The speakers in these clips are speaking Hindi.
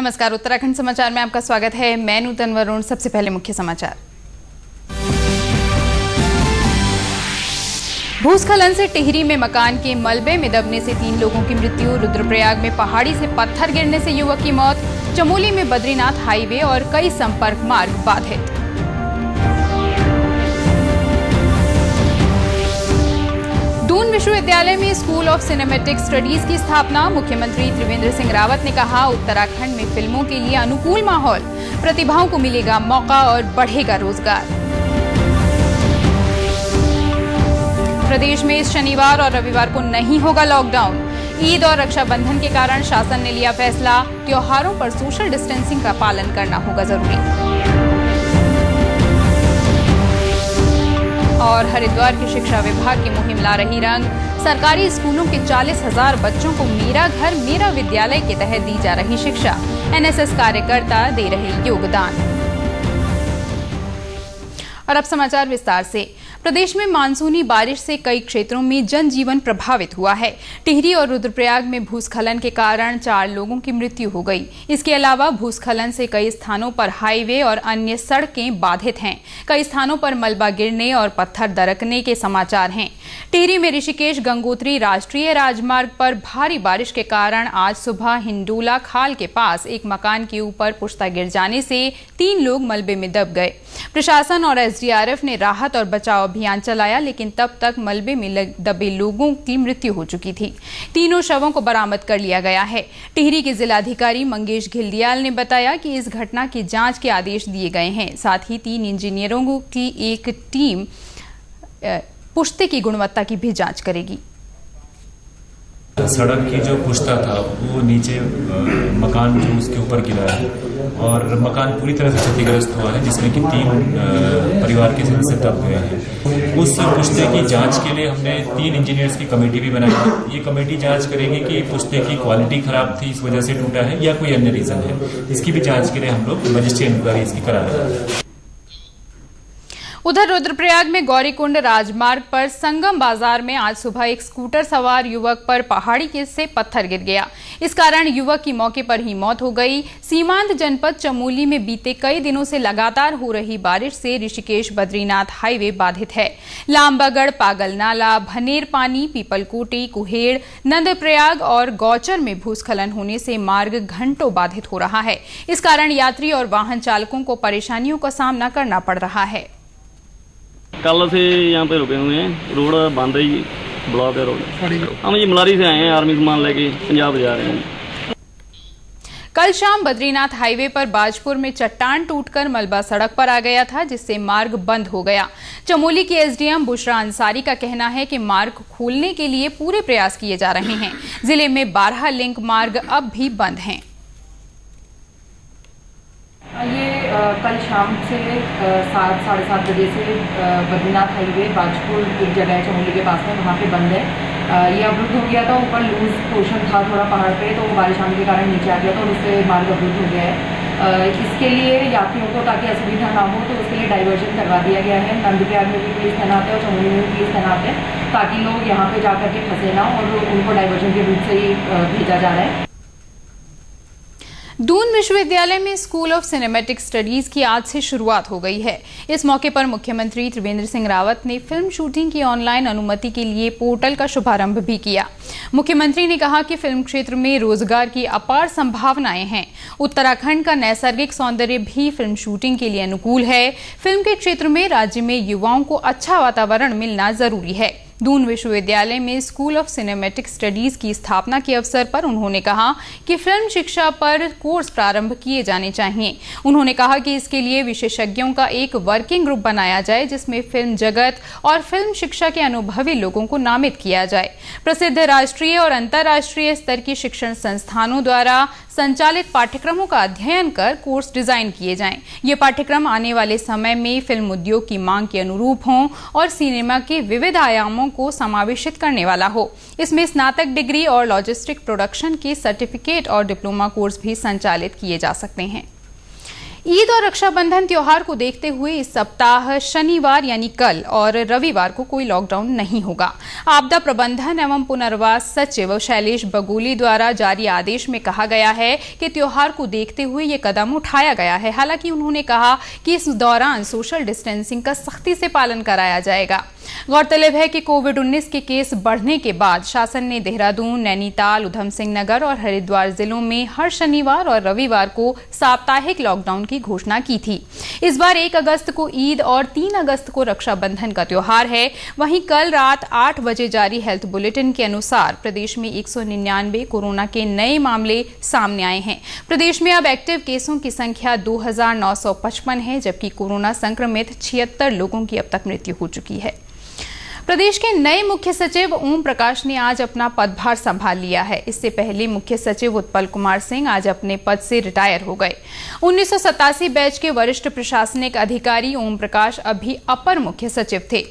नमस्कार, उत्तराखंड समाचार में आपका स्वागत है। मैं नूतन वरुण। सबसे पहले मुख्य समाचार। भूस्खलन से टिहरी में मकान के मलबे में दबने से 3 लोगों की मृत्यु। रुद्रप्रयाग में पहाड़ी से पत्थर गिरने से युवक की मौत। चमोली में बद्रीनाथ हाईवे और कई संपर्क मार्ग बाधित। दून विश्वविद्यालय में स्कूल ऑफ सिनेमैटिक स्टडीज की स्थापना। मुख्यमंत्री त्रिवेंद्र सिंह रावत ने कहा, उत्तराखंड में फिल्मों के लिए अनुकूल माहौल, प्रतिभाओं को मिलेगा मौका और बढ़ेगा रोजगार। प्रदेश में इस शनिवार और रविवार को नहीं होगा लॉकडाउन। ईद और रक्षाबंधन के कारण शासन ने लिया फैसला, त्योहारों पर सोशल डिस्टेंसिंग का पालन करना होगा जरूरी। और हरिद्वार की शिक्षा विभाग की मुहिम ला रही रंग। सरकारी स्कूलों के 40,000 बच्चों को मेरा घर मेरा विद्यालय के तहत दी जा रही शिक्षा। एनएसएस कार्यकर्ता दे रहे योगदान। और अब समाचार विस्तार से। प्रदेश में मानसूनी बारिश से कई क्षेत्रों में जनजीवन प्रभावित हुआ है। टिहरी और रुद्रप्रयाग में भूस्खलन के कारण 4 लोगों की मृत्यु हो गई। इसके अलावा भूस्खलन से कई स्थानों पर हाईवे और अन्य सड़कें बाधित हैं। कई स्थानों पर मलबा गिरने और पत्थर दरकने के समाचार हैं। टिहरी में ऋषिकेश गंगोत्री राष्ट्रीय राजमार्ग पर भारी बारिश के कारण आज सुबह हिंडोला खाल के पास एक मकान के ऊपर पुश्ता गिर जाने से 3 लोग मलबे में दब गए। प्रशासन और एसडीआरएफ ने राहत और बचाव अभियान चलाया, लेकिन तब तक मलबे में दबे लोगों की मृत्यु हो चुकी थी। तीनों शवों को बरामद कर लिया गया है। टिहरी के जिलाधिकारी मंगेश घिल्डियाल ने बताया कि इस घटना की जांच के आदेश दिए गए हैं। साथ ही 3 इंजीनियरों की एक टीम पुश्ते की गुणवत्ता की भी जांच करेगी। सड़क की जो पुश्ता था वो नीचे मकान जो उसके ऊपर गिरा है और मकान पूरी तरह से क्षतिग्रस्त हुआ है, जिसमें कि 3 परिवार के सदस्य दब गए हैं। उस पुश्ते की जांच के लिए हमने 3 इंजीनियर्स की कमेटी भी बनाई है। ये कमेटी जांच करेगी कि पुश्ते की क्वालिटी खराब थी, इस वजह से टूटा है या कोई अन्य रीजन है। इसकी भी जांच के लिए हम लोग मजिस्ट्रेट इंक्वायरी इसकी करा रहे हैं। उधर रुद्रप्रयाग में गौरीकुंड राजमार्ग पर संगम बाजार में आज सुबह एक स्कूटर सवार युवक पर पहाड़ी से पत्थर गिर गया। इस कारण युवक की मौके पर ही मौत हो गई। सीमांत जनपद चमोली में बीते कई दिनों से लगातार हो रही बारिश से ऋषिकेश बद्रीनाथ हाईवे बाधित है। लामबगड़, पागलनाला, भनेर पानी, पीपलकोटी, कुहेड़, नंदप्रयाग और गौचर में भूस्खलन होने से मार्ग घंटों बाधित हो रहा है। इस कारण यात्री और वाहन चालकों को परेशानियों का सामना करना पड़ रहा है। कल से यहाँ पे रुके हुए हैं, रोड बंद है जी, ब्लॉक है रोड। हम ये मलारी से आए हैं, आर्मी सामान लेके पंजाब जा रहे हैं। कल शाम बद्रीनाथ हाईवे पर बाजपुर में चट्टान टूटकर मलबा सड़क पर आ गया था, जिससे मार्ग बंद हो गया। चमोली की एसडीएम बुशरा अंसारी का कहना है कि मार्ग खोलने के लिए पूरे प्रयास किए जा रहे हैं। जिले में 12 लिंक मार्ग अब भी बंद हैं। ये कल शाम से 7 साढ़े 7 बजे से बद्रीनाथ हाईवे बाजपुर एक जगह है चमोली के पास में, वहाँ पे बंद है। ये अवरुद्ध हो गया था। ऊपर लूज पोर्शन था थोड़ा पहाड़ पे, तो बारिश आने के कारण नीचे आ गया था और उससे मार्ग अवरुद्ध हो गया है। इसके लिए यात्रियों को ताकि असुविधा ना हो, तो उसके लिए डाइवर्जन करवा दिया गया है। नंदप्रयाग में भी पुलिस तैनात है और चमोली में भी पुलिस तैनात है, ताकि लोग यहाँ पे जाकर के फंसे ना और उनको डाइवर्जन के रूप से ही भेजा जा रहा है। दून विश्वविद्यालय में स्कूल ऑफ सिनेमैटिक स्टडीज की आज से शुरुआत हो गई है। इस मौके पर मुख्यमंत्री त्रिवेंद्र सिंह रावत ने फिल्म शूटिंग की ऑनलाइन अनुमति के लिए पोर्टल का शुभारंभ भी किया। मुख्यमंत्री ने कहा कि फिल्म क्षेत्र में रोजगार की अपार संभावनाएं हैं। उत्तराखंड का नैसर्गिक सौंदर्य भी फिल्म शूटिंग के लिए अनुकूल है। फिल्म के क्षेत्र में राज्य में युवाओं को अच्छा वातावरण मिलना जरूरी है। दून विश्वविद्यालय में स्कूल ऑफ सिनेमैटिक स्टडीज की स्थापना के अवसर पर उन्होंने कहा कि फिल्म शिक्षा पर कोर्स प्रारंभ किए जाने चाहिए। उन्होंने कहा कि इसके लिए विशेषज्ञों का एक वर्किंग ग्रुप बनाया जाए, जिसमें फिल्म जगत और फिल्म शिक्षा के अनुभवी लोगों को नामित किया जाए। प्रसिद्ध राष्ट्रीय और अंतर्राष्ट्रीय स्तर की शिक्षण संस्थानों द्वारा संचालित पाठ्यक्रमों का अध्ययन कर कोर्स डिजाइन किए जाएं। ये पाठ्यक्रम आने वाले समय में फिल्म उद्योग की मांग के अनुरूप हों और सिनेमा के विविध आयामों को समावेशित करने वाला हो। इसमें स्नातक डिग्री और लॉजिस्टिक प्रोडक्शन के सर्टिफिकेट और डिप्लोमा कोर्स भी संचालित किए जा सकते हैं। ईद और रक्षाबंधन त्योहार को देखते हुए इस सप्ताह शनिवार यानी कल और रविवार को कोई लॉकडाउन नहीं होगा। आपदा प्रबंधन एवं पुनर्वास सचिव शैलेश बगोली द्वारा जारी आदेश में कहा गया है कि त्योहार को देखते हुए ये कदम उठाया गया है। हालांकि उन्होंने कहा कि इस दौरान सोशल डिस्टेंसिंग का सख्ती से पालन कराया जाएगा। गौरतलब है कि कोविड-19 के केस बढ़ने के बाद शासन ने देहरादून, नैनीताल, उधम सिंह नगर और हरिद्वार जिलों में हर शनिवार और रविवार को साप्ताहिक लॉकडाउन की घोषणा की थी। इस बार 1 अगस्त को ईद और 3 अगस्त को रक्षाबंधन का त्योहार है। वहीं कल रात 8 बजे जारी हेल्थ बुलेटिन के अनुसार प्रदेश में 199 कोरोना के नए मामले सामने आए हैं। प्रदेश में अब एक्टिव केसों की संख्या 2955 है, जबकि कोरोना संक्रमित 76 लोगों की अब तक मृत्यु हो चुकी है। प्रदेश के नए मुख्य सचिव ओम प्रकाश ने आज अपना पदभार संभाल लिया है। इससे पहले मुख्य सचिव उत्पल कुमार सिंह आज अपने पद से रिटायर हो गए। 1987 बैच के वरिष्ठ प्रशासनिक अधिकारी ओम प्रकाश अभी अपर मुख्य सचिव थे।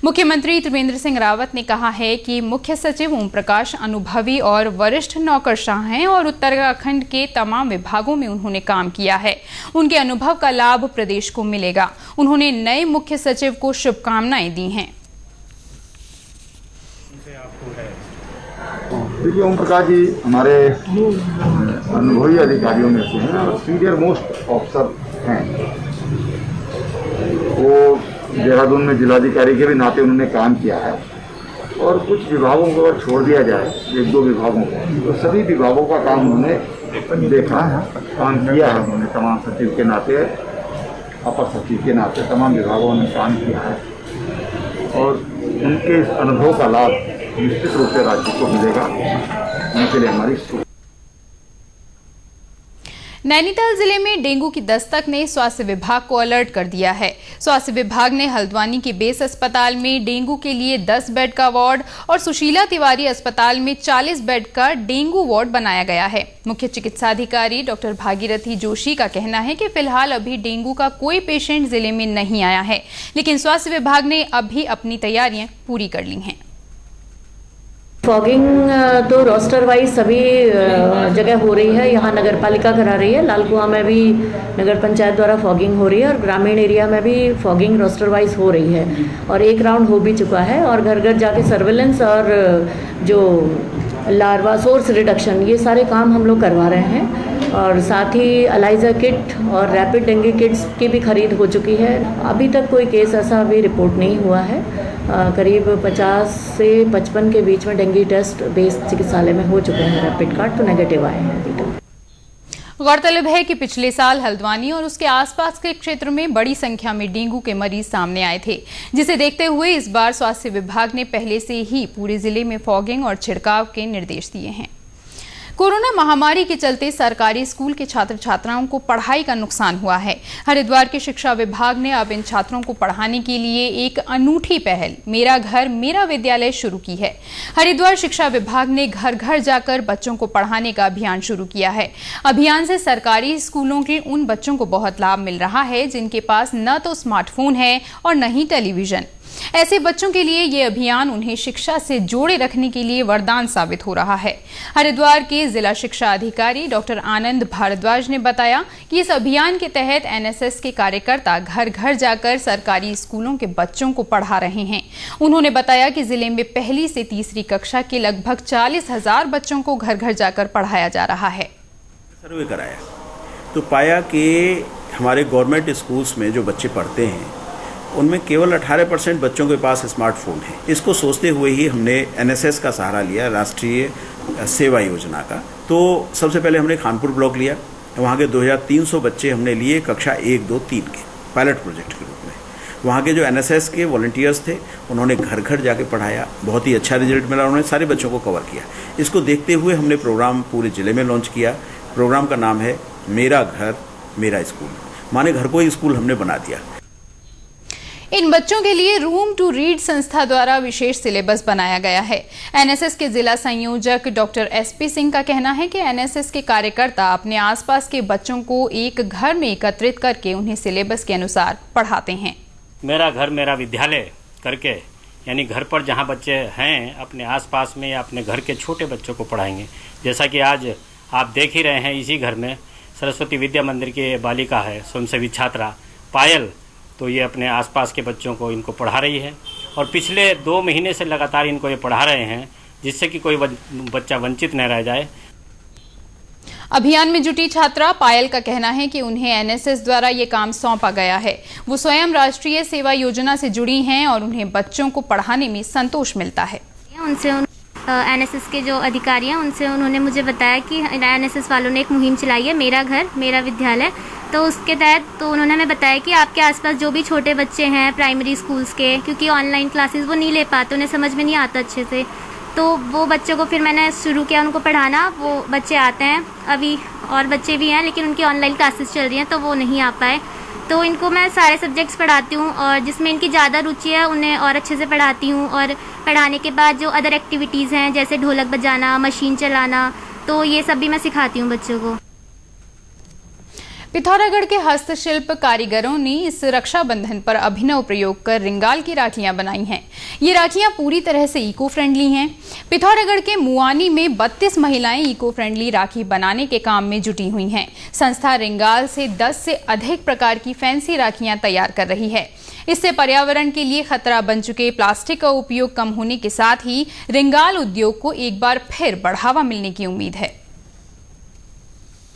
मुख्यमंत्री त्रिवेंद्र सिंह रावत ने कहा है कि मुख्य सचिव ओम प्रकाश अनुभवी और वरिष्ठ नौकरशाह हैं और उत्तराखंड के तमाम विभागों में उन्होंने काम किया है। उनके अनुभव का लाभ प्रदेश को मिलेगा। उन्होंने नए मुख्य सचिव को शुभकामनाएं दी हैं। देखिए, ओम प्रकाश जी हमारे अनुभवी अधिकारियों में से हैं और सीनियर मोस्ट ऑफिसर हैं। वो देहरादून में जिलाधिकारी के भी नाते उन्होंने काम किया है और कुछ विभागों को अगर छोड़ दिया जाए, 1-2 विभागों को, तो सभी विभागों का काम उन्होंने देखा है, काम किया है। उन्होंने तमाम सचिव के नाते, अपर सचिव के नाते तमाम विभागों में काम किया है और उनके इस अनुभव का लाभ निश्चित रूप से राज्य को मिलेगा। उनके लिए हमारी नैनीताल जिले में डेंगू की दस्तक ने स्वास्थ्य विभाग को अलर्ट कर दिया है। स्वास्थ्य विभाग ने हल्द्वानी के बेस अस्पताल में डेंगू के लिए 10 बेड का वार्ड और सुशीला तिवारी अस्पताल में 40 बेड का डेंगू वार्ड बनाया गया है। मुख्य चिकित्साधिकारी डॉक्टर भागीरथी जोशी का कहना है कि फिलहाल अभी डेंगू का कोई पेशेंट जिले में नहीं आया है, लेकिन स्वास्थ्य विभाग ने अभी अपनी तैयारियां पूरी कर ली हैं। फॉगिंग तो रोस्टर वाइज सभी जगह हो रही है। यहाँ नगर पालिका करा रही है, लालकुआं में भी नगर पंचायत द्वारा फॉगिंग हो रही है और ग्रामीण एरिया में भी फॉगिंग रोस्टर वाइज हो रही है और 1 राउंड हो भी चुका है और घर घर जाके सर्वेलेंस और जो लार्वा सोर्स रिडक्शन, ये सारे काम हम लोग करवा रहे हैं और साथ ही एलाइजा किट और रैपिड डेंगू किट्स की भी खरीद हो चुकी है। अभी तक कोई केस ऐसा अभी रिपोर्ट नहीं हुआ है। करीब 50 से 55 के बीच में डेंगू टेस्ट बेस चिकित्सालय में हो चुके हैं, रैपिड कार्ड तो नेगेटिव आए हैं अभी तक। गौरतलब है कि पिछले साल हल्द्वानी और उसके आसपास के क्षेत्र में बड़ी संख्या में डेंगू के मरीज सामने आए थे, जिसे देखते हुए इस बार स्वास्थ्य विभाग ने पहले से ही पूरे जिले में फॉगिंग और छिड़काव के निर्देश दिए हैं। कोरोना महामारी के चलते सरकारी स्कूल के छात्र छात्राओं को पढ़ाई का नुकसान हुआ है। हरिद्वार के शिक्षा विभाग ने अब इन छात्रों को पढ़ाने के लिए एक अनूठी पहल मेरा घर मेरा विद्यालय शुरू की है। हरिद्वार शिक्षा विभाग ने घर घर जाकर बच्चों को पढ़ाने का अभियान शुरू किया है। अभियान से सरकारी स्कूलों के उन बच्चों को बहुत लाभ मिल रहा है जिनके पास न तो स्मार्टफोन है और न ही टेलीविजन। ऐसे बच्चों के लिए ये अभियान उन्हें शिक्षा से जोड़े रखने के लिए वरदान साबित हो रहा है। हरिद्वार के जिला शिक्षा अधिकारी डॉक्टर आनंद भारद्वाज ने बताया कि इस अभियान के तहत एनएसएस के कार्यकर्ता घर घर जाकर सरकारी स्कूलों के बच्चों को पढ़ा रहे हैं। उन्होंने बताया कि जिले में पहली से तीसरी कक्षा के लगभग 40,000 बच्चों को घर घर जाकर पढ़ाया जा रहा है। सर्वे कराया तो पाया कि हमारे गवर्नमेंट स्कूल्स में जो बच्चे पढ़ते हैं उनमें केवल 18% बच्चों के पास स्मार्टफोन है। इसको सोचते हुए ही हमने एनएसएस का सहारा लिया, राष्ट्रीय सेवा योजना का। तो सबसे पहले हमने खानपुर ब्लॉक लिया, वहाँ के 2300 बच्चे हमने लिए कक्षा 1, 2, 3 के पायलट प्रोजेक्ट के रूप में। वहाँ के जो एनएसएस के वॉलंटियर्स थे उन्होंने घर घर जाके पढ़ाया, बहुत ही अच्छा रिजल्ट मिला, उन्होंने सारे बच्चों को कवर किया। इसको देखते हुए हमने प्रोग्राम पूरे जिले में लॉन्च किया। प्रोग्राम का नाम है मेरा घर मेरा स्कूल, माने घर को ही स्कूल हमने बना दिया। इन बच्चों के लिए रूम टू रीड संस्था द्वारा विशेष सिलेबस बनाया गया है। एनएसएस के जिला संयोजक डॉक्टर एसपी सिंह का कहना है कि एनएसएस के कार्यकर्ता अपने आसपास के बच्चों को एक घर में एकत्रित करके उन्हें सिलेबस के अनुसार पढ़ाते हैं। मेरा घर मेरा विद्यालय करके, यानी घर पर जहां बच्चे हैं अपने आसपास में या अपने घर के छोटे बच्चों को पढ़ाएंगे। जैसा कि आज आप देख ही रहे हैं, इसी घर में सरस्वती विद्या मंदिर के बालिका है, स्वयंसेवी छात्रा पायल, तो ये अपने आसपास के बच्चों को इनको पढ़ा रही है और पिछले 2 महीने से लगातार इनको ये पढ़ा रहे हैं, जिससे कि कोई बच्चा वंचित न रह जाए। अभियान में जुटी छात्रा पायल का कहना है कि उन्हें एनएसएस द्वारा ये काम सौंपा गया है। वो स्वयं राष्ट्रीय सेवा योजना से जुड़ी हैं और उन्हें बच्चों को पढ़ाने में संतोष मिलता है। उनसे एनएसएस के जो अधिकारी हैं उनसे उन्होंने मुझे बताया कि एनएसएस वालों ने एक मुहिम चलाई है, मेरा घर मेरा विद्यालय। तो उसके तहत तो उन्होंने हमें बताया कि आपके आसपास जो भी छोटे बच्चे हैं प्राइमरी स्कूल्स के, क्योंकि ऑनलाइन क्लासेस वो नहीं ले पाते, उन्हें समझ में नहीं आता अच्छे से, तो वो बच्चों को फिर मैंने शुरू किया उनको पढ़ाना। वो बच्चे आते हैं, अभी और बच्चे भी हैं लेकिन उनकी ऑनलाइन क्लासेस चल रही हैं तो वो नहीं आ पाए। तो इनको मैं सारे सब्जेक्ट्स पढ़ाती हूँ और जिसमें इनकी ज़्यादा रुचि है उन्हें और अच्छे से पढ़ाती हूँ। और पढ़ाने के बाद जो अदर एक्टिविटीज़ हैं जैसे ढोलक बजाना, मशीन चलाना, तो ये सब भी मैं सिखाती हूँ बच्चों को। पिथौरागढ़ के हस्तशिल्प कारीगरों ने इस रक्षाबंधन पर अभिनव प्रयोग कर रिंगाल की राखियां बनाई हैं। ये राखियां पूरी तरह से इको फ्रेंडली हैं। पिथौरागढ़ के मुआनी में 32 महिलाएं इको फ्रेंडली राखी बनाने के काम में जुटी हुई हैं। संस्था रिंगाल से 10 से अधिक प्रकार की फैंसी राखियां तैयार कर रही है। इससे पर्यावरण के लिए खतरा बन चुके प्लास्टिक का उपयोग कम होने के साथ ही रिंगाल उद्योग को एक बार फिर बढ़ावा मिलने की उम्मीद है।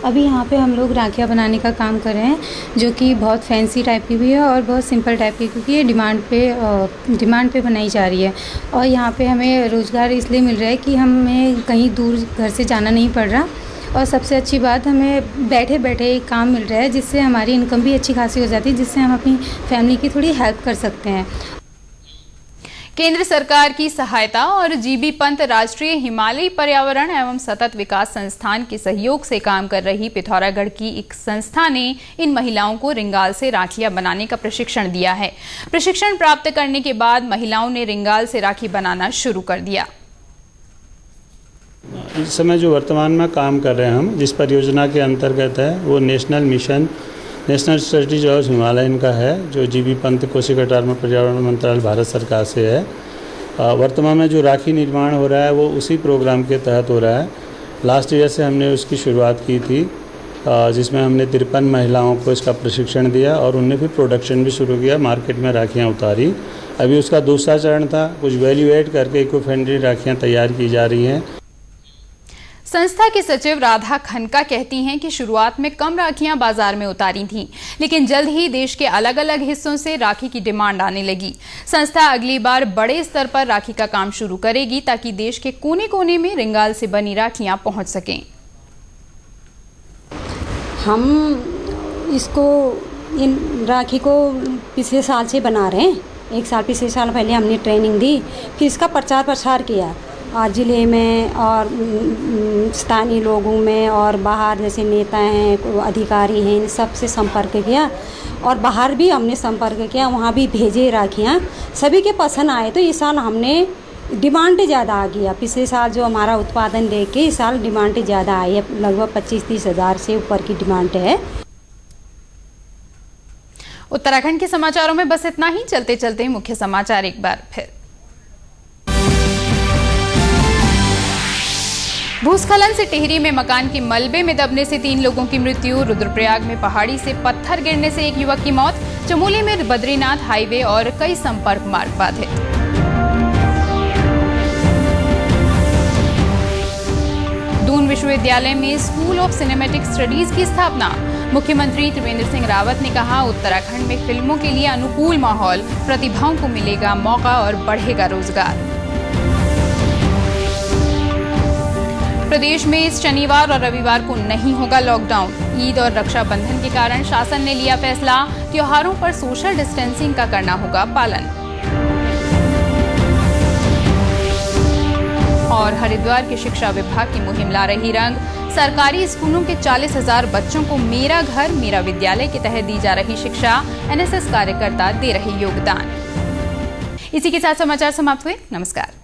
अभी यहाँ पे हम लोग राखियाँ बनाने का काम कर रहे हैं, जो कि बहुत फैंसी टाइप की भी है और बहुत सिंपल टाइप की, क्योंकि ये डिमांड पे बनाई जा रही है। और यहाँ पे हमें रोज़गार इसलिए मिल रहा है कि हमें कहीं दूर घर से जाना नहीं पड़ रहा, और सबसे अच्छी बात हमें बैठे बैठे काम मिल रहा है, जिससे हमारी इनकम भी अच्छी खासी हो जाती है, जिससे हम अपनी फैमिली की थोड़ी हेल्प कर सकते हैं। केंद्र सरकार की सहायता और जीबी पंत राष्ट्रीय हिमालयी पर्यावरण एवं सतत विकास संस्थान के सहयोग से काम कर रही पिथौरागढ़ की एक संस्था ने इन महिलाओं को रिंगाल से राखियां बनाने का प्रशिक्षण दिया है। प्रशिक्षण प्राप्त करने के बाद महिलाओं ने रिंगाल से राखी बनाना शुरू कर दिया। इस समय जो वर्तमान में काम कर रहे हैं हम, जिस परियोजना के अंतर्गत है, वो नेशनल स्ट्रेटजी ऑफ हिमालयन का है, जो जीबी पंत कोशिका टार्म पर्यावरण मंत्रालय भारत सरकार से है। वर्तमान में जो राखी निर्माण हो रहा है वो उसी प्रोग्राम के तहत हो रहा है। लास्ट ईयर से हमने उसकी शुरुआत की थी, जिसमें हमने 53 महिलाओं को इसका प्रशिक्षण दिया और उनने फिर प्रोडक्शन भी शुरू किया, मार्केट में राखियाँ उतारी। अभी उसका दूसरा चरण था, कुछ वैल्यू एड करके इको फ्रेंडली राखियाँ तैयार की जा रही हैं। संस्था के सचिव राधा खनका कहती हैं कि शुरुआत में कम राखियां बाजार में उतारी थीं, लेकिन जल्द ही देश के अलग अलग हिस्सों से राखी की डिमांड आने लगी। संस्था अगली बार बड़े स्तर पर राखी का काम शुरू करेगी, ताकि देश के कोने कोने में रिंगाल से बनी राखियां पहुंच सकें। हम इन राखी को पिछले साल से बना रहे हैं। पिछले साल पहले हमने ट्रेनिंग दी, फिर इसका प्रचार प्रसार किया और ज़िले में और स्थानीय लोगों में और बाहर जैसे नेता हैं, अधिकारी हैं, इन सब से संपर्क किया और बाहर भी हमने संपर्क किया, वहाँ भी भेजे राखियाँ, सभी के पसंद आए। तो इस साल हमने डिमांड ज़्यादा आ गया। पिछले साल जो हमारा उत्पादन देख के इस साल डिमांड ज़्यादा आई है, लगभग 25-30 हज़ार से ऊपर की डिमांड है। उत्तराखंड के समाचारों में बस इतना ही। चलते चलते मुख्य समाचार एक बार फिर। भूस्खलन से टिहरी में मकान के मलबे में दबने से 3 लोगों की मृत्यु। रुद्रप्रयाग में पहाड़ी से पत्थर गिरने से एक युवक की मौत। चमोली में बद्रीनाथ हाईवे और कई संपर्क मार्ग बाधित। दून विश्वविद्यालय में स्कूल ऑफ सिनेमैटिक स्टडीज की स्थापना। मुख्यमंत्री त्रिवेंद्र सिंह रावत ने कहा, उत्तराखंड में फिल्मों के लिए अनुकूल माहौल, प्रतिभाओं को मिलेगा मौका और बढ़ेगा रोजगार। प्रदेश में इस शनिवार और रविवार को नहीं होगा लॉकडाउन। ईद और रक्षाबंधन के कारण शासन ने लिया फैसला, त्योहारों पर सोशल डिस्टेंसिंग का करना होगा पालन। और हरिद्वार के शिक्षा विभाग की मुहिम ला रही रंग। सरकारी स्कूलों के 40,000 बच्चों को मेरा घर मेरा विद्यालय के तहत दी जा रही शिक्षा, एनएसएस कार्यकर्ता दे रहे योगदान। इसी के साथ समाचार समाप्त हुए। नमस्कार।